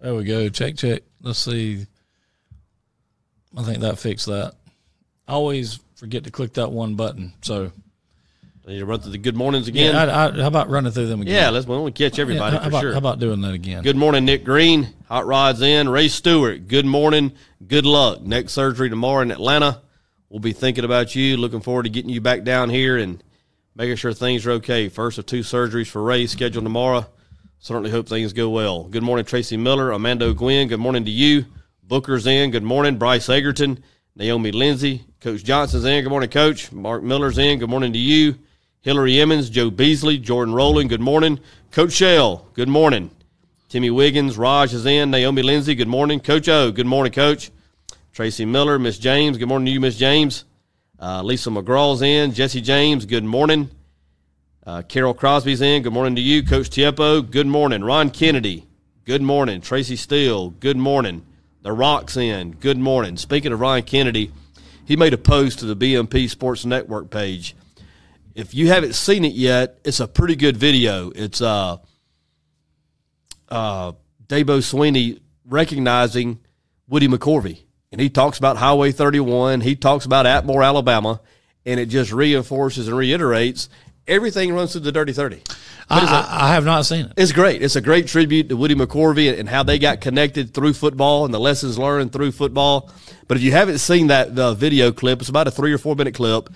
There we go. Check. Let's see. I think that fixed that. I always forget to click that one button. So I need to run through the good mornings again. Yeah, how about running through them again? Yeah, let's only catch everybody for sure. How about doing that again? Good morning, Nick Green. Hot Rod's in. Ray Stewart, good morning. Good luck. Next surgery tomorrow in Atlanta. We'll be thinking about you. Looking forward to getting you back down here and making sure things are okay. First of 2 surgeries for Ray scheduled tomorrow. Certainly hope things go well. Good morning, Tracy Miller. Amanda Gwynn, good morning to you. Booker's in. Good morning. Bryce Egerton. Naomi Lindsay. Coach Johnson's in. Good morning, Coach. Mark Miller's in. Good morning to you. Hillary Emmons, Joe Beasley, Jordan Rowland, good morning. Coach Shell, good morning. Timmy Wiggins, Raj is in. Naomi Lindsay, good morning. Coach O, good morning, Coach. Tracy Miller, Miss James, good morning to you, Miss James. Lisa McGraw's in. Jesse James, good morning. Carol Crosby's in. Good morning to you. Coach Tieppo, good morning. Ron Kennedy, good morning. Tracy Steele, good morning. The Rock's in. Good morning. Speaking of Ron Kennedy, he made a post to the BMP Sports Network page. If you haven't seen it yet, it's a pretty good video. It's Dabo Sweeney recognizing Woody McCorvey. And he talks about Highway 31. He talks about Atmore, Alabama. And it just reinforces and reiterates everything runs through the Dirty 30. I have not seen it. It's great. It's a great tribute to Woody McCorvey and how they got connected through football and the lessons learned through football. But if you haven't seen that video clip, it's about a 3 or 4 minute clip.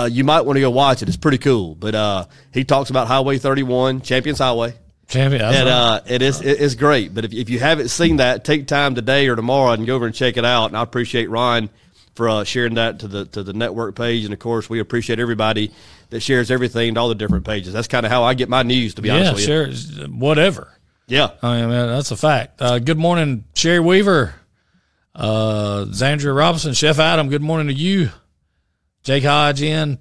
You might want to go watch it. It's pretty cool. But he talks about Highway 31, Champions Highway. It's great. But if you haven't seen that, take time today or tomorrow and go over and check it out. And I appreciate Ryan for sharing that to the network page. And, of course, we appreciate everybody that shares everything to all the different pages. That's kind of how I get my news, to be honest with you. Yeah, sure. Whatever. Yeah. I mean, that's a fact. Good morning, Sherry Weaver. Zandria Robinson, Chef Adam, good morning to you. Jake Hodge in.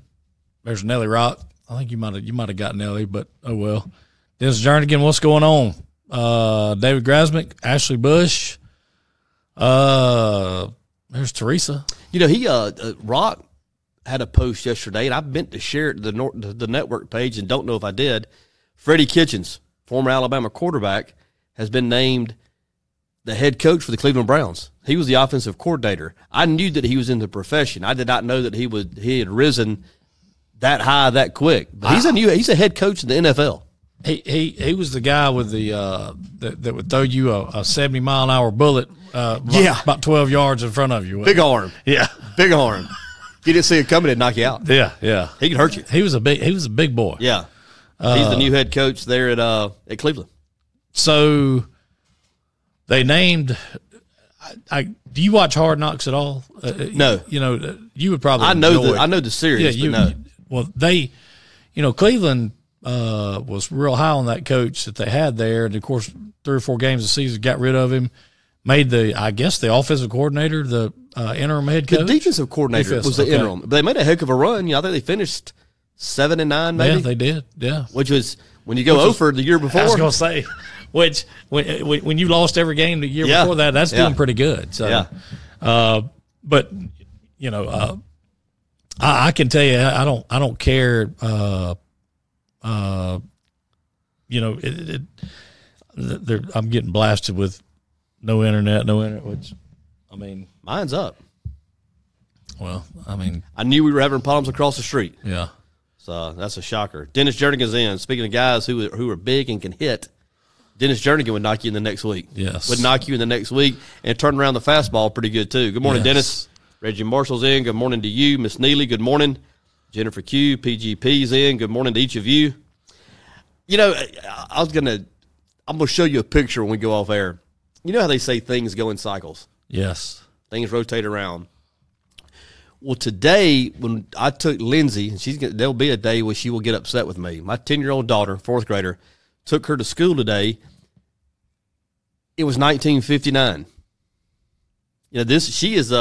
There's Nelly Rock. I think you might have got Nelly, but oh well. Dennis Jernigan, what's going on? David Grasmick, Ashley Bush. There's Teresa. You know, he Rock had a post yesterday, and I meant to share it to the network page and don't know if I did. Freddie Kitchens, former Alabama quarterback, has been named the head coach for the Cleveland Browns. He was the offensive coordinator. I knew that he was in the profession. I did not know that he had risen that high that quick. But he's a head coach in the NFL. He was the guy with the that would throw you a 70-mile-an-hour bullet about 12 yards in front of you. Big arm. Yeah. Big arm. You didn't see it coming, it'd knock you out. Yeah. He could hurt you. He was a big boy. Yeah. He's the new head coach there at Cleveland. So they named do you watch Hard Knocks at all? No. You know, you would probably I know the series, but no. Well, Cleveland was real high on that coach that they had there, and of course 3 or 4 games of the season got rid of him, made the offensive coordinator the interim head coach. The defensive coordinator was the interim. But they made a heck of a run. I think they finished 7-9 maybe. Yeah, they did. Yeah. Which was when you go over the year before. I was going to say, which when you lost every game the year before that, that's doing pretty good. So, but you know, I can tell you, I don't care. You know, I'm getting blasted with no internet, which, I mean, mine's up. Well, I mean, I knew we were having problems across the street. Yeah. So that's a shocker. Dennis Jernigan's in. Speaking of guys who are big and can hit, Dennis Jernigan would knock you in the next week. Yes. Would knock you in the next week and turn around the fastball pretty good, too. Good morning, Dennis. Reggie Marshall's in. Good morning to you. Miss Neely, good morning. Jennifer Q, PGP's in. Good morning to each of you. You know, I'm going to show you a picture when we go off air. You know how they say things go in cycles? Yes. Things rotate around. Well, today, when I took Lindsay, and there'll be a day where she will get upset with me. My 10-year-old daughter, 4th grader, took her to school today. It was 1959. You know, she is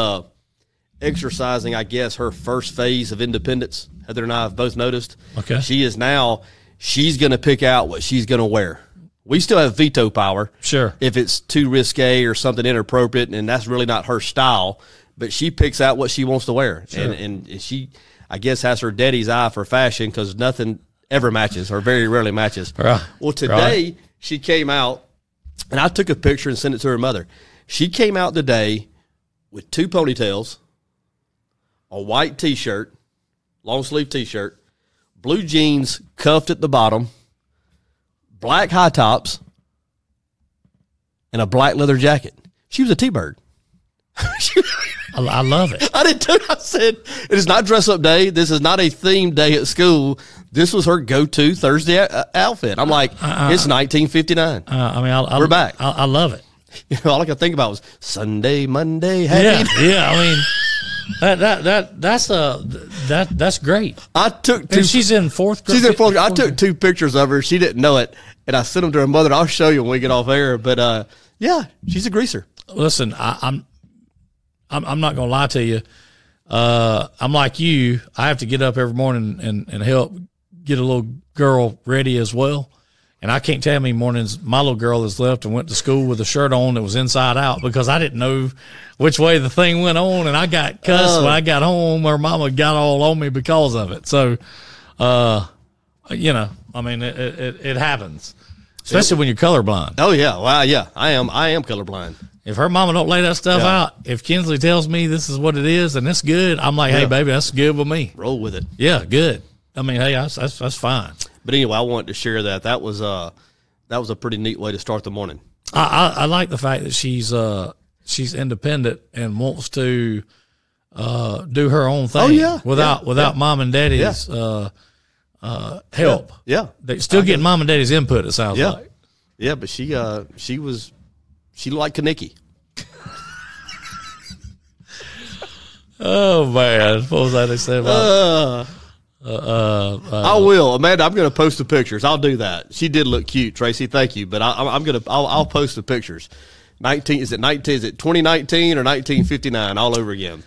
exercising, I guess, her first phase of independence. Heather and I have both noticed. Okay. She's going to pick out what she's going to wear. We still have veto power. Sure. If it's too risque or something inappropriate, and that's really not her style. But she picks out what she wants to wear. Sure. And she, I guess, has her daddy's eye for fashion because nothing ever matches or very rarely matches. Right. Well, today she came out And I took a picture and sent it to her mother. She came out today with 2 ponytails, a white T-shirt, long sleeve T-shirt, blue jeans cuffed at the bottom, black high tops, and a black leather jacket. She was a T-bird. I love it. I did too. I said, it is not dress up day. This is not a theme day at school. This was her go-to Thursday outfit. I'm like, it's 1959. We're back. I love it. You know, all I could think about was Sunday, Monday, happy day. Yeah. I mean, that's great. I took 2. And she's in 4th grade. She's in 4th grade. I took 2 pictures of her. She didn't know it, and I sent them to her mother. I'll show you when we get off air. But yeah, she's a greaser. Listen, I'm not gonna lie to you. I'm like you. I have to get up every morning and help get a little girl ready as well. And I can't tell how many mornings my little girl has left and went to school with a shirt on that was inside out because I didn't know which way the thing went on, and I got cussed when I got home. Her mama got all on me because of it. So, you know, I mean, it happens, especially when you're colorblind. Oh yeah, well yeah, I am colorblind. If her mama don't lay that stuff out, if Kinsley tells me this is what it is and it's good, I'm like, hey baby, that's good with me. Roll with it. Yeah, good. I mean, hey, that's fine. But anyway, I wanted to share that. That was a pretty neat way to start the morning. I like the fact that she's independent and wants to do her own thing. Oh yeah, without mom and daddy's help. Yeah, they still getting mom and daddy's input. It sounds like. Yeah, but she looked like Kaneki. Oh man, what was that they said about? I will, Amanda. I'm going to post the pictures. I'll do that. She did look cute, Tracy. Thank you. But I'll post the pictures. Is it 2019 or 1959 all over again?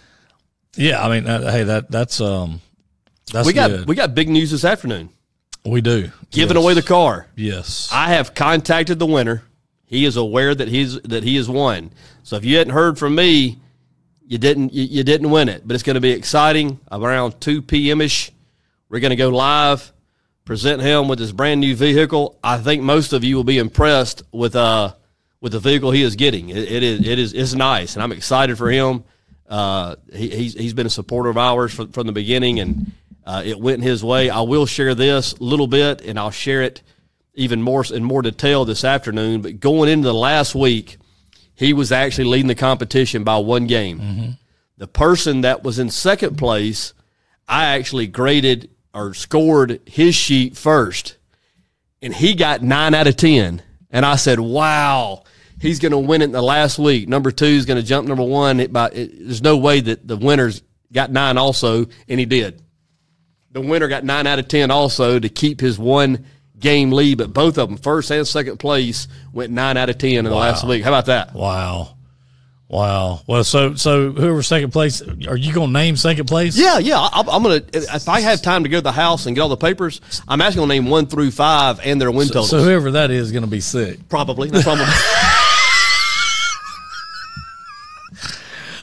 Yeah, I mean, hey, that's we good. got big news this afternoon. We do Giving away the car. Yes, I have contacted the winner. He is aware that he has won. So if you hadn't heard from me, you didn't win it. But it's going to be exciting. Around 2 p.m. ish. We're going to go live, present him with his brand new vehicle. I think most of you will be impressed with the vehicle he is getting. It's nice, and I'm excited for him. He's been a supporter of ours from the beginning, and it went his way. I will share this a little bit, and I'll share it even more in more detail this afternoon. But going into the last week, he was actually leading the competition by 1 game. Mm-hmm. The person that was in second place, I actually graded or scored his sheet first, and he got 9 out of 10. And I said, wow, he's going to win it in the last week. Number 2 is going to jump number 1. There's no way that the winner's got 9 also, and he did. The winner got 9 out of 10 also to keep his 1-game lead, but both of them, first and second place, went 9 out of 10 in the last week. How about that? Wow. Well, so whoever second place, are you going to name second place? Yeah. I'm going to, if I have time to go to the house and get all the papers, I'm actually going to name 1 through 5 and their win totals. So whoever that is going to be sick. Probably. No problem.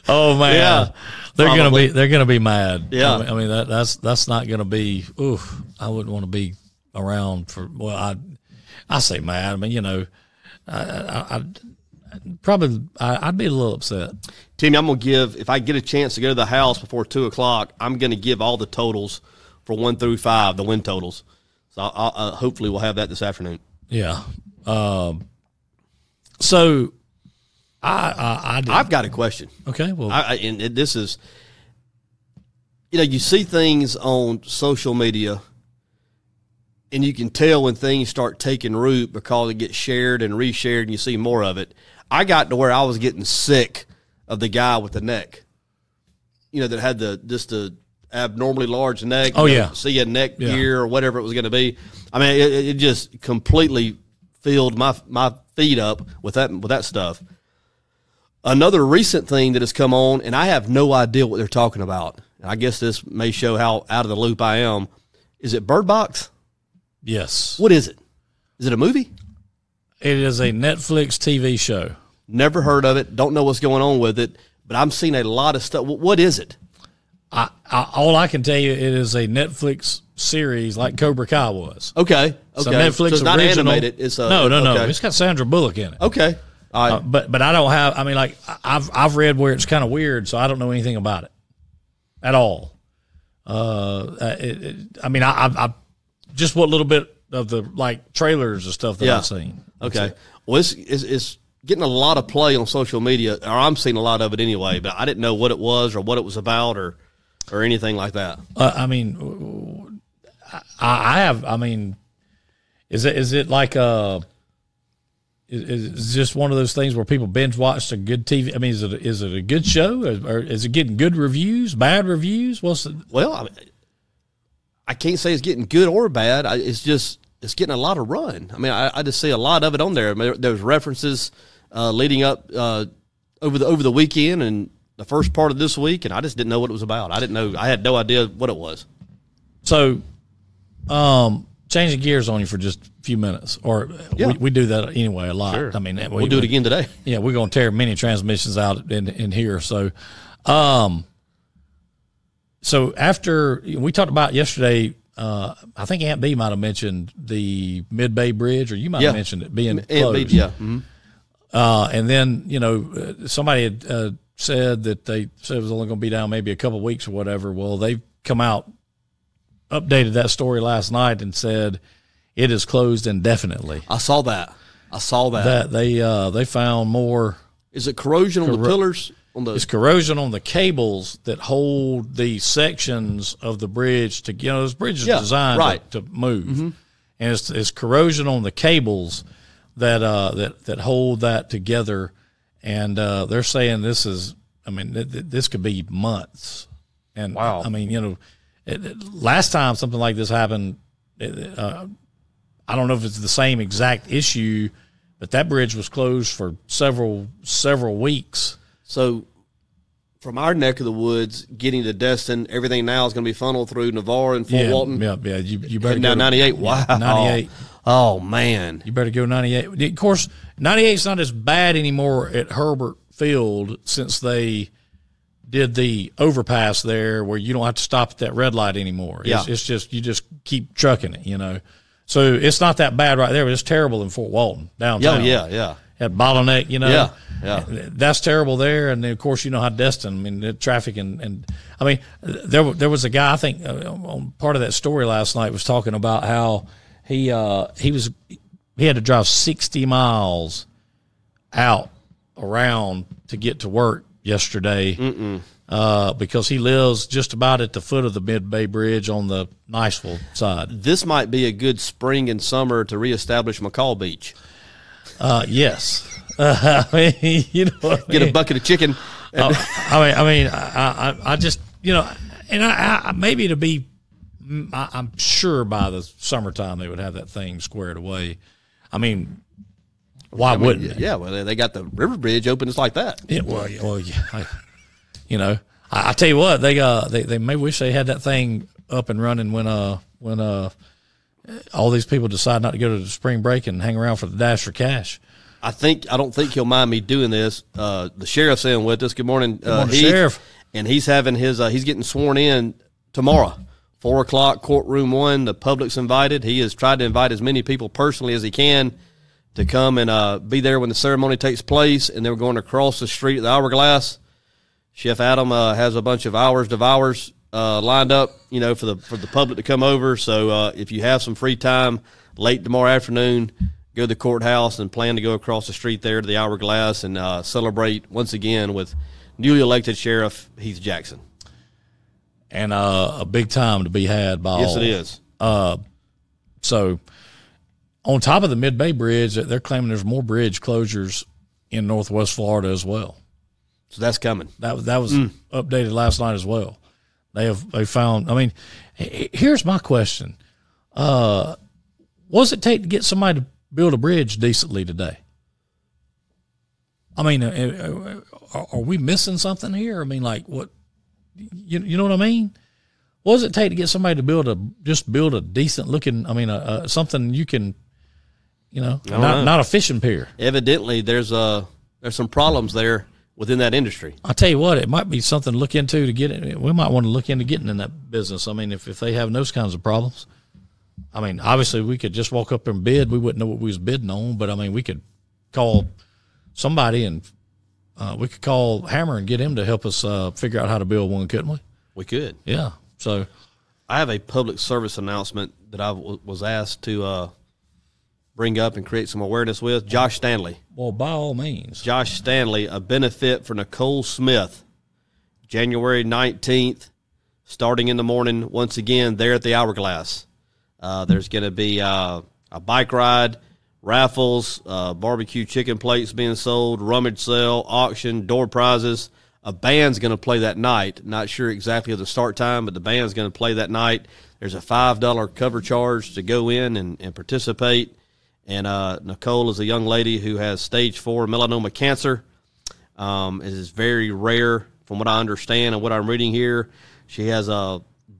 Oh man. Yeah. They're gonna be mad. Yeah. I mean that's not gonna be. Oof. I wouldn't want to be around for. Well, I say mad. I mean, you know, I'd be a little upset. Timmy, I'm gonna give, if I get a chance to go to the house before 2:00, I'm gonna give all the totals for 1 through 5, the win totals. So I'll hopefully we'll have that this afternoon. Yeah. So I've got a question. Okay. Well, and this is, you know, you see things on social media, and you can tell when things start taking root because it gets shared and reshared, and you see more of it. I got to where I was getting sick of the guy with the neck, you know, that had the abnormally large neck. Oh, yeah. See a neck gear or whatever it was going to be. I mean, it just completely filled my feet up with that stuff. Another recent thing that has come on, and I have no idea what they're talking about, and I guess this may show how out of the loop I am. Is it Bird Box? Yes. What is it? Is it a movie? It is a Netflix TV show. Never heard of it. Don't know what's going on with it, but I'm seeing a lot of stuff. What is it? All I can tell you, it is a Netflix series like Cobra Kai was. Okay. So Netflix so it's not original. animated. It's no. okay. It's got Sandra Bullock in it. Okay. All right. But I don't have. I mean, like I've read where it's kind of weird, so I don't know anything about it at all. I mean, I just what little bit of the like trailers and stuff that I've seen. Okay. Well, it's getting a lot of play on social media, or I'm seeing a lot of it anyway. But I didn't know what it was or what it was about or anything like that. I mean, I have. I mean, is it like is just one of those things where people binge watch a good TV? I mean, is it a good show, or is it getting good reviews, bad reviews? Well, I can't say it's getting good or bad. It's getting a lot of run. I mean, I just see a lot of it on there. I mean, there's references leading up over the weekend and the first part of this week, and I just didn't know what it was about. I didn't know. I had no idea what it was. So, changing gears on you for just a few minutes, or we do that anyway a lot. Sure. I mean, we'll do it again today. Yeah, we're going to tear many transmissions out in here. So, so after we talked about yesterday, I think Aunt B might have mentioned the Mid-Bay Bridge, or you might have mentioned it being closed. Yeah. Mm-hmm. And then, somebody had said that they said it was only going to be down maybe a couple of weeks or whatever. Well, they've come out, updated that story last night and said it is closed indefinitely. I saw that. That they found more. Is it corrosion on the pillars? It's corrosion on the cables that hold the sections of the bridge to. This bridge is designed to move, and it's corrosion on the cables that hold that together. And they're saying this is. I mean, this could be months. And wow. I mean, last time something like this happened, I don't know if it's the same exact issue, but that bridge was closed for several weeks. So from our neck of the woods, getting to Destin, everything now is going to be funneled through Navarre and Fort Walton. Yeah. You better go 98. Wow. 98. Oh, man. You better go 98. Of course, 98 is not as bad anymore at Herbert Field since they did the overpass there where you don't have to stop at that red light anymore. It's just you just keep trucking it, So it's not that bad right there, but it's terrible in Fort Walton downtown. Yeah. At Bottleneck, Yeah. That's terrible there. And then, of course, how Destin, I mean, the traffic and I mean, there was a guy, I think, on part of that story last night was talking about how he had to drive 60 miles out around to get to work yesterday because he lives just about at the foot of the Mid-Bay Bridge on the Niceville side. This might be a good spring and summer to reestablish McCall Beach. Yes. I mean, get a bucket of chicken. I just, and I maybe it'll be, I'm sure by the summertime they would have that thing squared away. I mean, why wouldn't they? Yeah, well, they got the river bridge open just like that. Yeah, I tell you what, they may wish they had that thing up and running when all these people decide not to go to the spring break and hang around for the dash for cash. I don't think he'll mind me doing this. The sheriff's in with us. Good morning, Sheriff. And he's having he's getting sworn in tomorrow, 4:00, courtroom 1. The public's invited. He has tried to invite as many people personally as he can to come and be there when the ceremony takes place. And then we're going across the street at the Hourglass. Chef Adam has a bunch of hours devours lined up, for the public to come over. So if you have some free time late tomorrow afternoon, go to the courthouse and plan to go across the street there to the Hourglass and celebrate once again with newly elected Sheriff Heath Jackson. And a big time to be had by all. Yes, it is. So on top of the Mid-Bay Bridge, they're claiming there's more bridge closures in Northwest Florida as well. So that's coming. That was updated last night as well. They found. I mean, here's my question: what does it take to get somebody to build a bridge decently today? I mean, are we missing something here? I mean, like what? You know what I mean? What does it take to get somebody to build a decent looking? I mean, something you can, not a fishing pier. Evidently, there's some problems there within that industry. I'll tell you what, it might be something to look into to get it. We might want to look into getting in that business. I mean, if they have those kinds of problems, I mean, obviously we could just walk up and bid. We wouldn't know what we was bidding on, but I mean, we could call somebody and we could call Hammer and get him to help us figure out how to build one, couldn't we? We could. Yeah. So I have a public service announcement that I was asked to bring up and create some awareness with. Josh Stanley. Well, by all means. Josh Stanley, a benefit for Nicole Smith, January 19th, starting in the morning, once again, there at the Hourglass. There's going to be a bike ride, raffles, barbecue chicken plates being sold, rummage sale, auction, door prizes. A band's going to play that night. Not sure exactly of the start time, but the band's going to play that night. There's a $5 cover charge to go in and participate. And Nicole is a young lady who has stage 4 melanoma cancer. It is very rare from what I understand and what I'm reading here. She has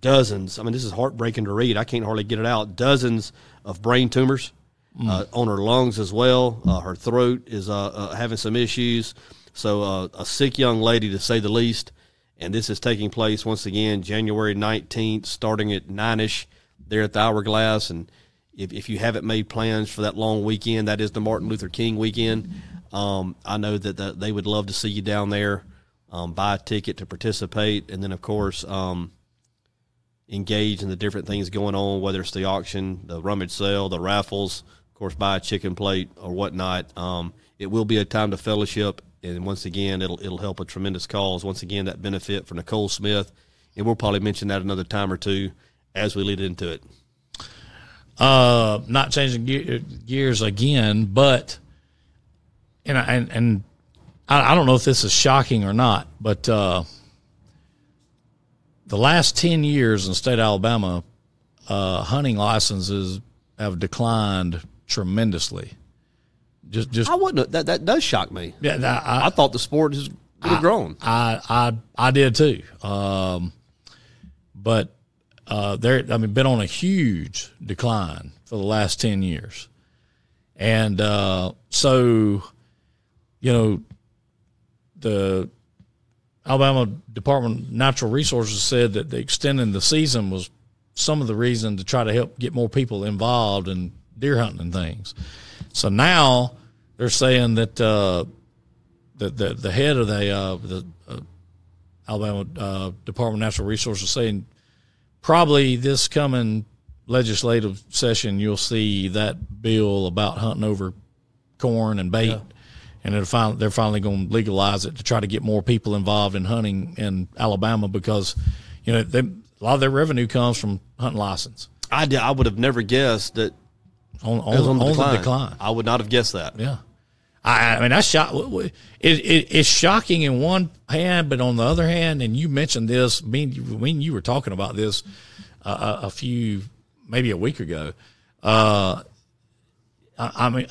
dozens. I mean, this is heartbreaking to read. I can't hardly get it out. Dozens of brain tumors on her lungs as well. Her throat is having some issues. So a sick young lady, to say the least. And this is taking place, once again, January 19th, starting at 9-ish there at the Hourglass. And if you haven't made plans for that long weekend, that is the Martin Luther King weekend, I know that they would love to see you down there, buy a ticket to participate, and then, of course, engage in the different things going on, whether it's the auction, the rummage sale, the raffles, of course, buy a chicken plate or whatnot. It will be a time to fellowship, and once again, it'll help a tremendous cause. Once again, that benefit for Nicole Smith, and we'll probably mention that another time or two as we lead into it. Not changing gears again, but and I don't know if this is shocking or not, but the last 10 years in the state of Alabama, hunting licenses have declined tremendously. Just I wouldn't. That does shock me. Yeah, I thought the sport would have grown. I did too. But been on a huge decline for the last 10 years. And so, the Alabama Department of Natural Resources said that extending the season was some of the reason to try to help get more people involved in deer hunting and things. So now they're saying that the head of the Alabama Department of Natural Resources saying probably this coming legislative session you'll see that bill about hunting over corn and bait, and they're finally going to legalize it to try to get more people involved in hunting in Alabama because a lot of their revenue comes from hunting license. I would have never guessed that. On the decline. I would not have guessed that. Yeah. I mean, that's it's shocking in one hand, but on the other hand, and you mentioned this, when you were talking about this maybe a week ago. I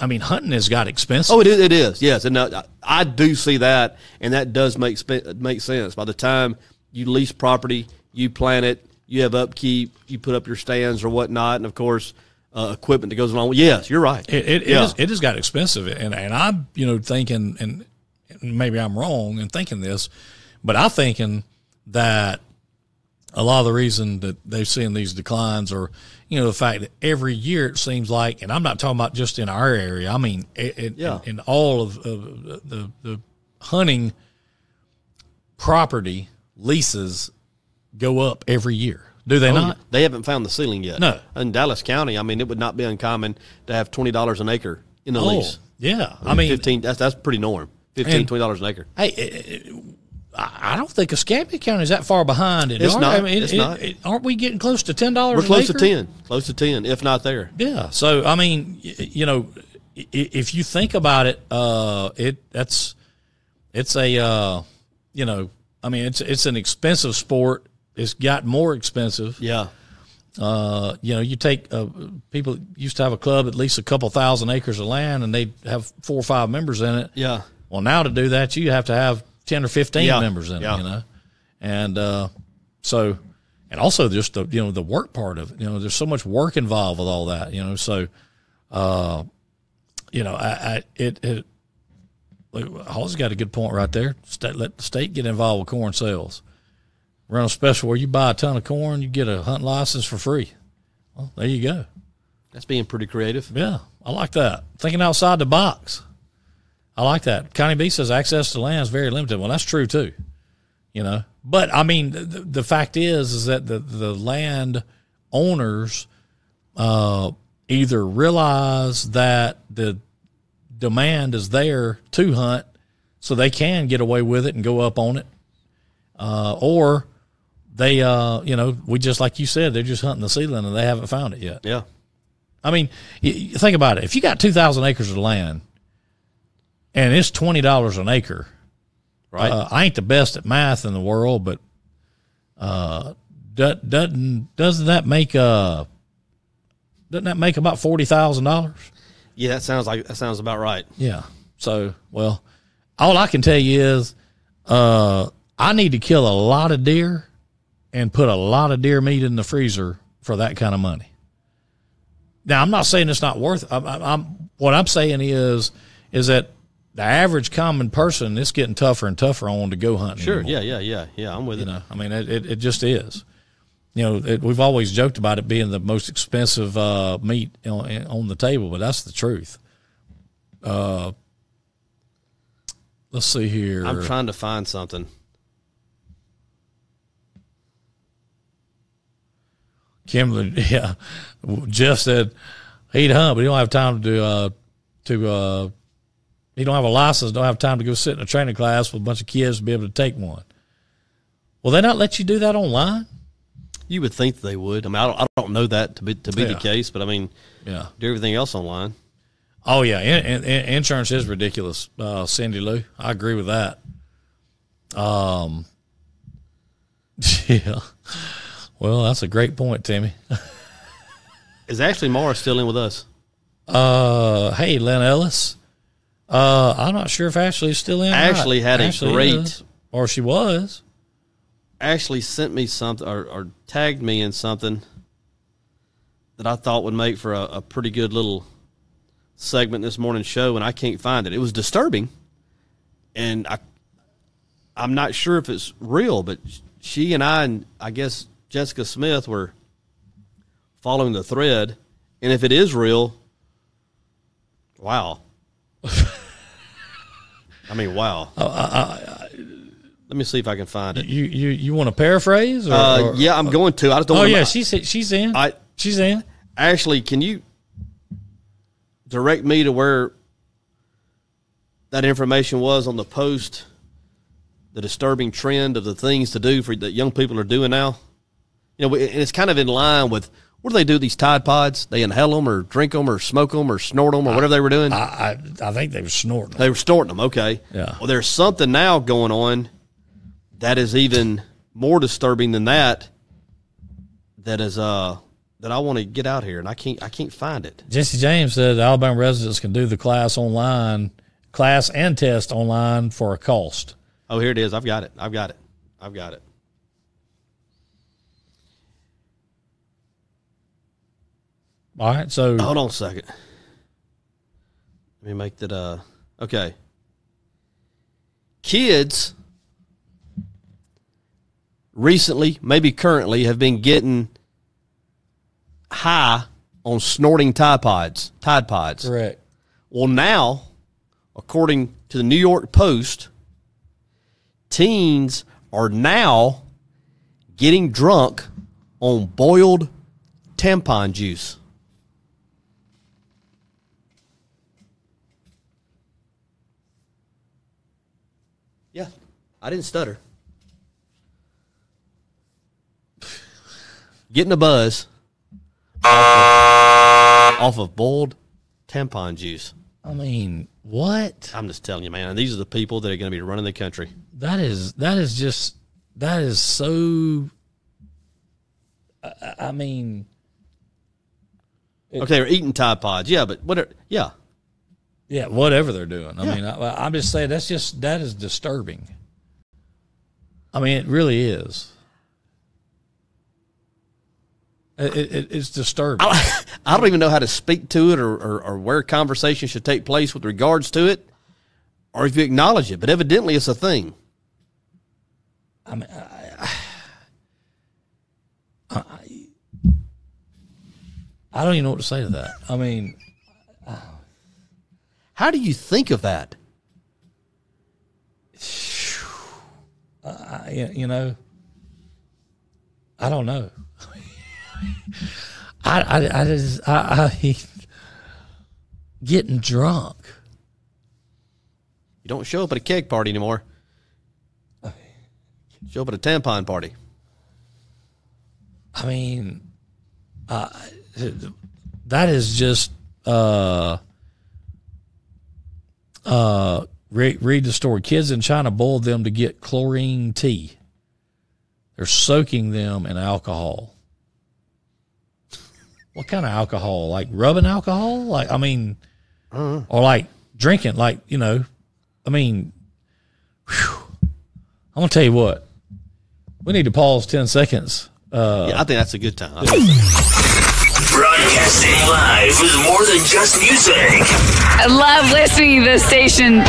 mean, hunting has got expensive. Oh, it is, yes. And I do see that, and that does make sense. By the time you lease property, you plant it, you have upkeep, you put up your stands or whatnot, and, of course, equipment that goes along with. Yes, you're right. It has got expensive, and I'm thinking, and maybe I'm wrong in thinking this, but I'm thinking that a lot of the reason that they've seen these declines are the fact that every year it seems like, and I'm not talking about just in our area, I mean in all of the hunting property leases go up every year. Do they not? They haven't found the ceiling yet. No. In Dallas County, I mean, it would not be uncommon to have $20 an acre in a lease. Yeah. I mean, 15. That's pretty norm. $20 an acre. Hey, I don't think Escambia County is that far behind. It's not. I mean, it's not. Aren't we getting close to $10? We're close to 10. Close to 10, if not there. Yeah. So I mean, if you think about it, it's an expensive sport. It's got more expensive. Yeah. You take people used to have a club at least a couple thousand acres of land, and they'd have 4 or 5 members in it. Yeah. Well, now to do that, you have to have 10 or 15 members in it. And and also just the work part of it. There's so much work involved with all that. So Hall's got a good point right there. Let the state get involved with corn sales. Run a special where you buy a ton of corn, you get a hunt license for free. Well, there you go. That's being pretty creative. Yeah, I like that. Thinking outside the box. I like that. Connie B says access to land is very limited. Well, that's true too. But I mean, the fact is that the land owners either realize that the demand is there to hunt, so they can get away with it and go up on it, or they, we just like you said, they're just hunting the ceiling and they haven't found it yet. Yeah. I mean, you think about it. If you got 2,000 acres of land and it's $20 an acre, right? I ain't the best at math in the world, but doesn't that make about $40,000? Yeah, that sounds about right. Yeah. So, well, all I can tell you is I need to kill a lot of deer and put a lot of deer meat in the freezer for that kind of money. Now, I'm not saying it's not worth it. What I'm saying is that the average common person, it's getting tougher and tougher on to go hunting. Sure. anymore. Yeah. I'm with it. I mean, it just is. We've always joked about it being the most expensive meat on the table, but that's the truth. Let's see here. I'm trying to find something. Kimberly, yeah. Jeff said he'd hunt, but he don't have time he don't have a license, don't have time to go sit in a training class with a bunch of kids to be able to take one. Will they not let you do that online? You would think they would. I mean, I don't know that to be the case, but I mean, yeah, do everything else online. Oh yeah, insurance is ridiculous, Cindy Lou. I agree with that. Yeah. Well, that's a great point, Timmy. Is Ashley Morris still in with us? Hey, Len Ellis. I'm not sure if Ashley's still in. Ashley had a great, or she was. Ashley sent me something or tagged me in something that I thought would make for a pretty good little segment in this morning's show, and I can't find it. It was disturbing, and I'm not sure if it's real, but she and I guess Jessica Smith were following the thread, and if it is real, wow. I mean, wow. Let me see if I can find it. You want to paraphrase? Or, yeah, I'm going to. I just don't. Oh yeah, she's in. She's in. Ashley, can you direct me to where that information was on the post? The disturbing trend of the things to do that young people are doing now. And it's kind of in line with what do they do with these Tide Pods? They inhale them or drink them or smoke them or snort them or whatever they were doing. I think they were snorting them. They were snorting them. Okay. Yeah. Well, there's something now going on that is even more disturbing than that. That is that I want to get out here, and I can't find it. Jesse James said Alabama residents can do the class and test online for a cost. Oh, here it is. I've got it. All right, so hold on a second. Let me make that. Okay. Kids recently, maybe currently, have been getting high on snorting Tide Pods. Correct. Well, now, according to the New York Post, teens are now getting drunk on boiled tampon juice. Yeah, I didn't stutter. Getting a buzz off of boiled tampon juice. I mean, what? I'm just telling you, man. And these are the people that are going to be running the country. That is so. I mean, okay, they're eating Tide Pods, yeah, but yeah, whatever they're doing. I mean, I'm just saying that is disturbing. I mean, it really is. It's disturbing. I don't even know how to speak to it or where conversation should take place with regards to it. or if you acknowledge it. But evidently, it's a thing. I mean, I don't even know what to say to that. I mean, how do you think of that? You know, I don't know. I just getting drunk. You don't show up at a keg party anymore. Show up at a tampon party. I mean, that is just read the story. Kids in China boiled them to get chlorine tea. They're soaking them in alcohol. What kind of alcohol? Like rubbing alcohol? Like, I mean, or like drinking, like, you know, I mean, whew. I'm going to tell you what, we need to pause 10 seconds. Yeah, I think that's a good time. Broadcasting live with more than just music. I love listening to this station.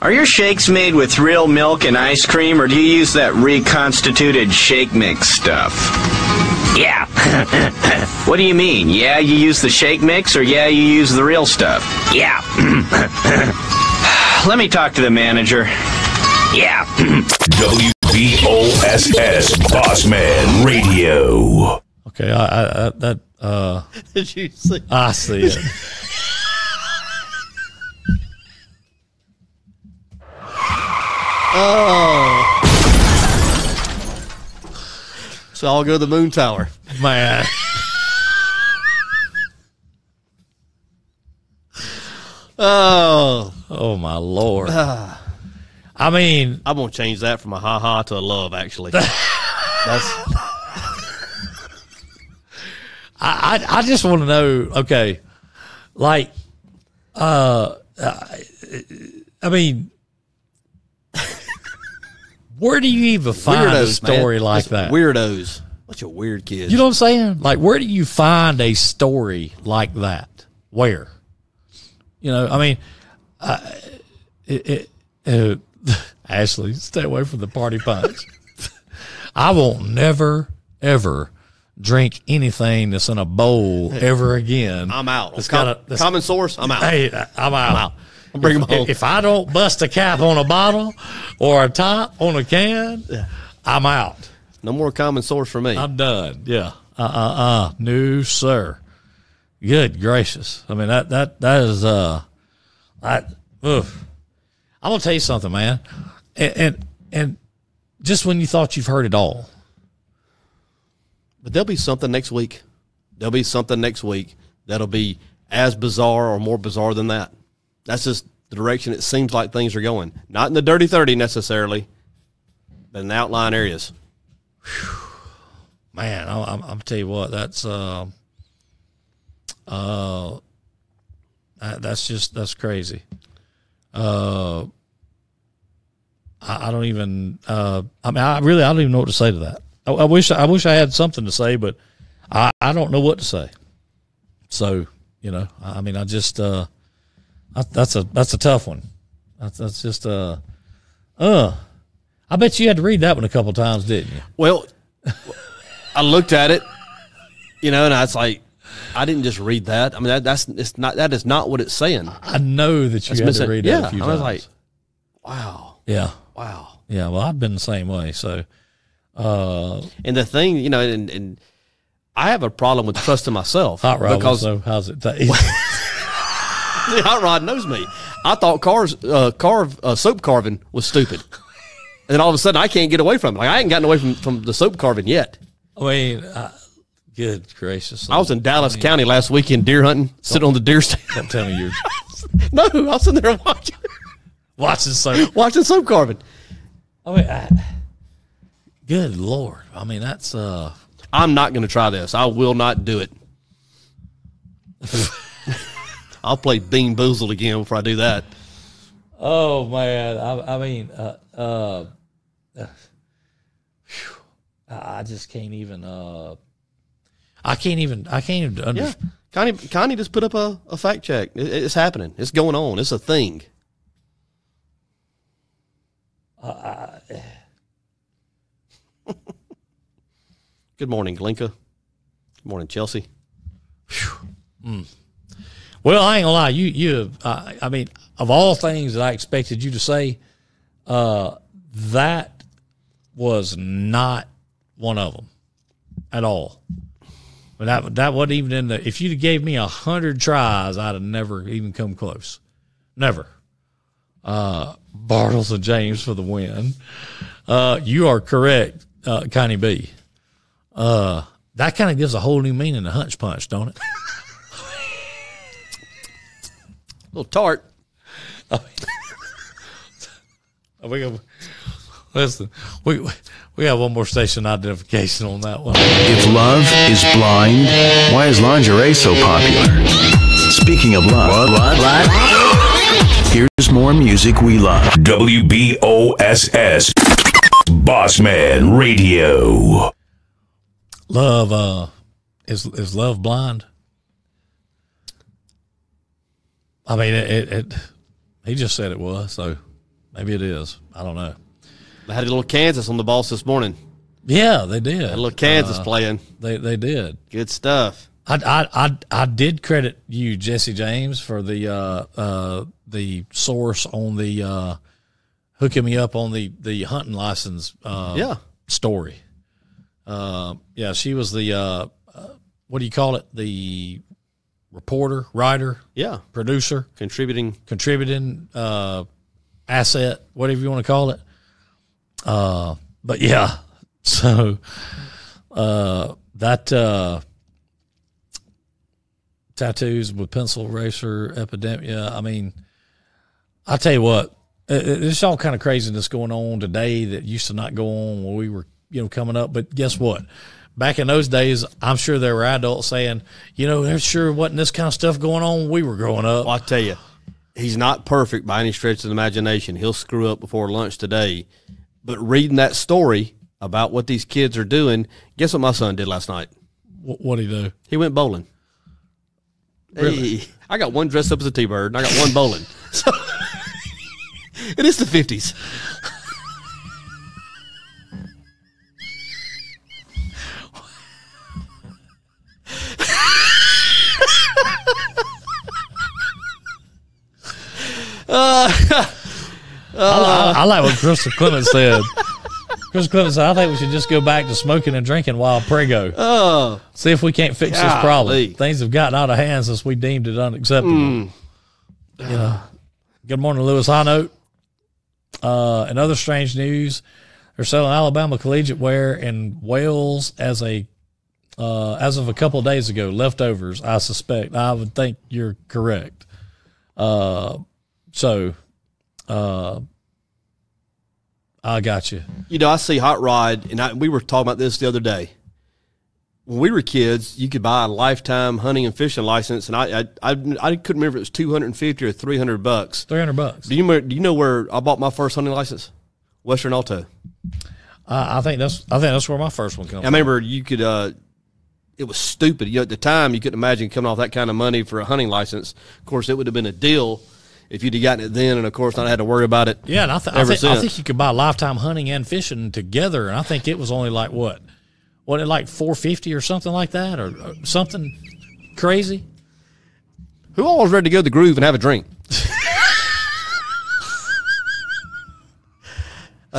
Are your shakes made with real milk and ice cream, or do you use that reconstituted shake mix stuff? Yeah. What do you mean? Yeah, you use the shake mix, or yeah, you use the real stuff? Yeah. Let me talk to the manager. Yeah. WBOSS Bossman Radio. Okay, Did you see? I see it. Oh. So I'll go to the moon tower. Man. Oh my Lord. I mean, I'm going to change that from a ha-ha to a love, actually. That's... I just want to know, okay, like, I mean, where do you even find a story like that? Weirdos. Bunch of weird kids. You know what I'm saying? Like, where do you find a story like that? Where? You know, I mean, Ashley, stay away from the party punch. I won't never, ever drink anything that's in a bowl ever again. I'm out. It's got a common source, I'm out. Hey, I'm out. I'll bring them home. If I don't bust a cap on a bottle or a top on a can, I'm out. No more common source for me. I'm done. Yeah. No, sir. Good gracious. I mean, that is, I'm going to tell you something, man. And just when you thought you've heard it all. But there'll be something next week. There'll be something next week that'll be as bizarre or more bizarre than that. That's just the direction it seems like things are going. Not in the dirty 30 necessarily, but in the outlying areas. Whew. Man, I'm tell you what, that's crazy. I don't even. I don't even know what to say to that. I wish I had something to say, but I don't know what to say. So, you know, I mean, I just that's a tough one. That's just I bet you had to read that one a couple of times, didn't you? Well, I looked at it, you know, and I was like, I didn't just read that. I mean, that is not what it's saying. I know that you had to read that a few times. I was like, wow. Yeah. Wow. Yeah. Well, I've been the same way. So, and the thing, you know, and I have a problem with trusting myself. Hot Rod, because so how's it taste? See, Hot Rod knows me. I thought soap carving was stupid. And then all of a sudden I can't get away from it. Like, I ain't gotten away from the soap carving yet. I mean, good gracious. I was in Dallas County last weekend deer hunting, sitting on the deer stand. Don't tell me you're No, I was sitting there watching soap carving. I mean, good Lord. I mean, that's I'm not going to try this. I will not do it. I'll play Bean Boozled again before I do that. Oh man, I mean, I just can't even. I can't even understand. Yeah, Connie just put up a fact check. It's happening. It's going on. It's a thing. Good morning, Glinka. Good morning, Chelsea. Well, I ain't gonna lie. I mean, of all things that I expected you to say, that was not one of them at all. But that wasn't even in the. If you'd gave me 100 tries, I'd have never even come close. Never. Bartles and James for the win. You are correct, Connie B. That kind of gives a whole new meaning to hunch punch, don't it? A little tart. Listen, we have one more station identification on that one. If love is blind, why is lingerie so popular? Speaking of love, here's more music we love. WBOSS Bossman Radio. Love, is love blind? I mean, he just said it was, so maybe it is. I don't know. They had a little Kansas on the boss this morning. Yeah, they did. Had a little Kansas playing. They did. Good stuff. I did credit you, Jesse James, for the source on the hooking me up on the hunting license story. Yeah, she was the what do you call it? The reporter, writer, producer, contributing asset, whatever you want to call it. But yeah, so that tattoos with pencil eraser epidemic. I mean, I tell you what, there's all kind of craziness going on today that used to not go on when we were coming up. But guess what? Back in those days, I'm sure there were adults saying, there sure wasn't this kind of stuff going on when we were growing up. Well, I tell you, he's not perfect by any stretch of the imagination. He'll screw up before lunch today. But reading that story about what these kids are doing, guess what my son did last night? What'd he do? He went bowling. Really? Hey, I got one dressed up as a T-bird, and I got one bowling. So it is the 50s. I like what Crystal Clemens said. Crystal Clemens said, I think we should just go back to smoking and drinking while prego. See if we can't fix this problem. Things have gotten out of hand since we deemed it unacceptable. Good morning, Lewis High Note. In other strange news, they're selling Alabama collegiate wear in Wales as of a couple of days ago. Leftovers, I suspect. I would think you're correct. I got you. I see Hot Rod, and we were talking about this the other day. When we were kids, you could buy a lifetime hunting and fishing license, and I couldn't remember if it was $250 or $300. $300. Do you know where I bought my first hunting license? Western Auto. I think that's where my first one comes. I remember you could. It was stupid. At the time, you couldn't imagine coming off that kind of money for a hunting license. Of course, it would have been a deal if you'd have gotten it then, and of course, not had to worry about it. Yeah, and I think you could buy lifetime hunting and fishing together, and I think it was only like what like $450 or something like that, or something crazy. Who all was ready to go to the Groove and have a drink?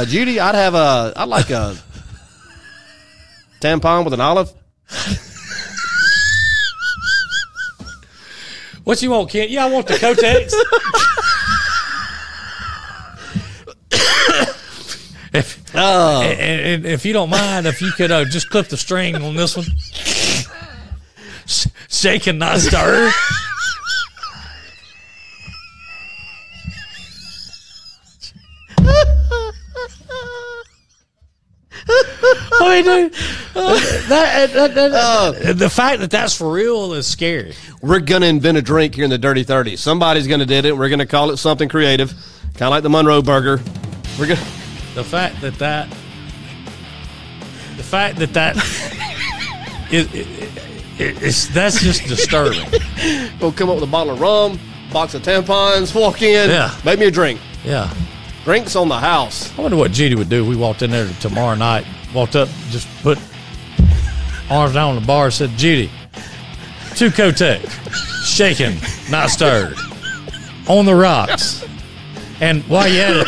Judy, I'd like a tampon with an olive. What you want, Kent? Yeah, I want the Kotex. If you don't mind, if you could just clip the string on this one. Shake and not stir. I mean, dude, the fact that that's for real is scary. We're going to invent a drink here in the Dirty 30. Somebody's going to do it. We're going to call it something creative, kind of like the Monroe Burger. The fact that that's just disturbing. We'll come up with a bottle of rum, box of tampons, walk in, make me a drink. Yeah. Drinks on the house. I wonder what Judy would do. We walked in there tomorrow night, walked up, just put arms down on the bar, said, Judy, 2 Kotex, shaken, not stirred, on the rocks. And while you had it,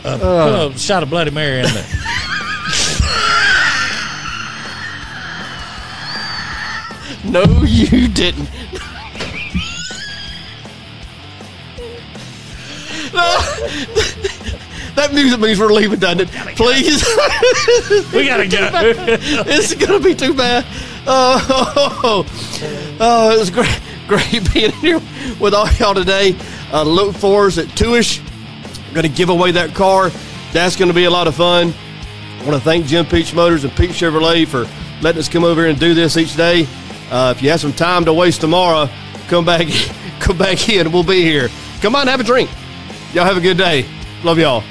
put a shot of Bloody Mary in there. No, you didn't. That music means we're leaving, doesn't it? Please. We got to go. It's going to be too bad. Oh, it was great being here with all y'all today. Look for us at 2-ish. We're going to give away that car. That's going to be a lot of fun. I want to thank Jim Peach Motors and Pete Chevrolet for letting us come over here and do this each day. If you have some time to waste tomorrow, come back in. We'll be here. Come on, have a drink. Y'all have a good day. Love y'all.